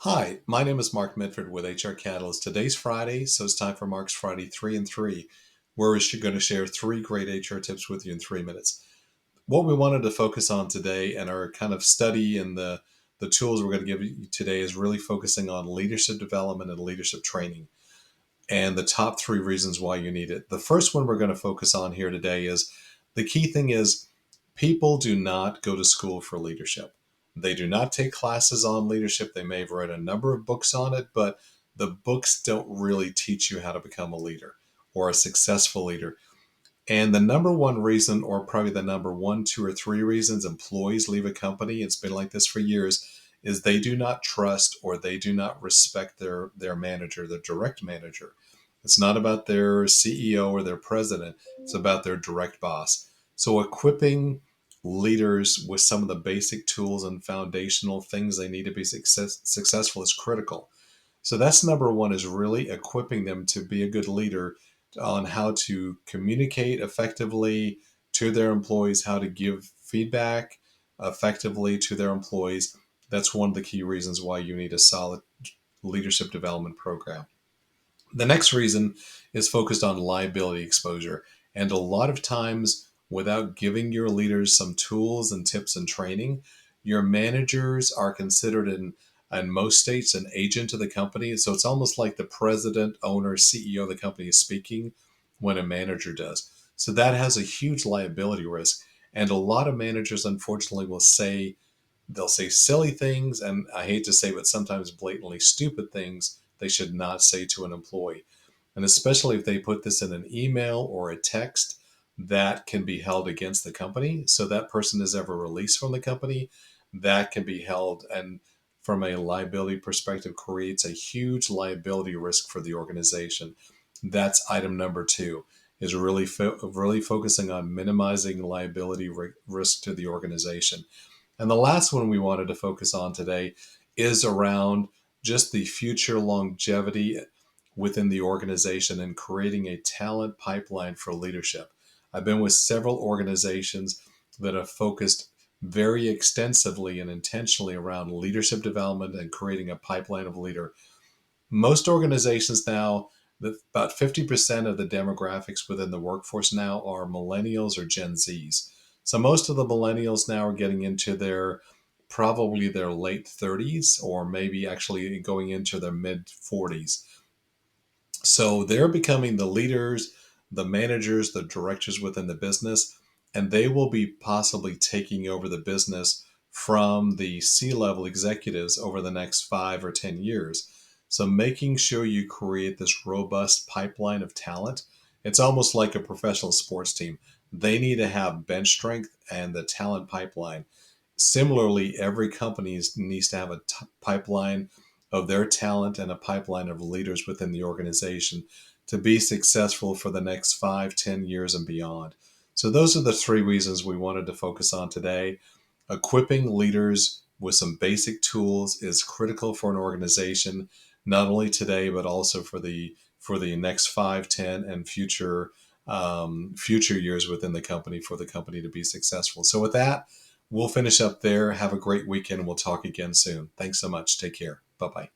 Hi, my name is Mark Medford with HR Catalyst. Today's Friday, so it's time for Mark's Friday 3 and 3, where we're going to share three great HR tips with you in 3 minutes. What we wanted to focus on today and our kind of study and the tools we're going to give you today is really focusing on leadership development and leadership training and the top three reasons why you need it. The first one we're going to focus on here today is the key thing is people do not go to school for leadership. They do not take classes on leadership. They may have read a number of books on it, but the books don't really teach you how to become a leader or a successful leader. And the number one reason, or probably the number one, two, or three reasons employees leave a company, it's been like this for years, is they do not trust or they do not respect their manager, their direct manager. It's not about their CEO or their president, it's about their direct boss. So equipping leaders with some of the basic tools and foundational things they need to be successful is critical. So that's number one, is really equipping them to be a good leader on how to communicate effectively to their employees, how to give feedback effectively to their employees. That's one of the key reasons why you need a solid leadership development program. The next reason is focused on liability exposure. And a lot of times, without giving your leaders some tools and tips and training, your managers are considered in most states an agent of the company. So it's almost like the president, owner, CEO of the company is speaking when a manager does. So that has a huge liability risk. And a lot of managers, unfortunately, they'll say silly things, and I hate to say, but sometimes blatantly stupid things they should not say to an employee. And especially if they put this in an email or a text, that can be held against the company. So that person is ever released from the company, that can be held, and from a liability perspective, creates a huge liability risk for the organization. That's item number two, is really focusing on minimizing liability risk to the organization. And the last one we wanted to focus on today is around just the future longevity within the organization and creating a talent pipeline for leadership. I've been with several organizations that have focused very extensively and intentionally around leadership development and creating a pipeline of leader. Most organizations now, about 50% of the demographics within the workforce now are millennials or Gen Zs. So most of the millennials now are getting into probably their late 30s, or maybe actually going into their mid 40s. So they're becoming the leaders, the managers, the directors within the business, and they will be possibly taking over the business from the C-level executives over the next 5 or 10 years. So making sure you create this robust pipeline of talent, it's almost like a professional sports team. They need to have bench strength and the talent pipeline. Similarly, every company needs to have a pipeline of their talent and a pipeline of leaders within the organization to be successful for the next 5, 10 years and beyond. So those are the three reasons we wanted to focus on today. Equipping leaders with some basic tools is critical for an organization, not only today but also for the next 5, 10, and future years within the company, for the company to be successful. So with that, we'll finish up there. Have a great weekend. We'll talk again soon. Thanks so much. Take care. Bye bye.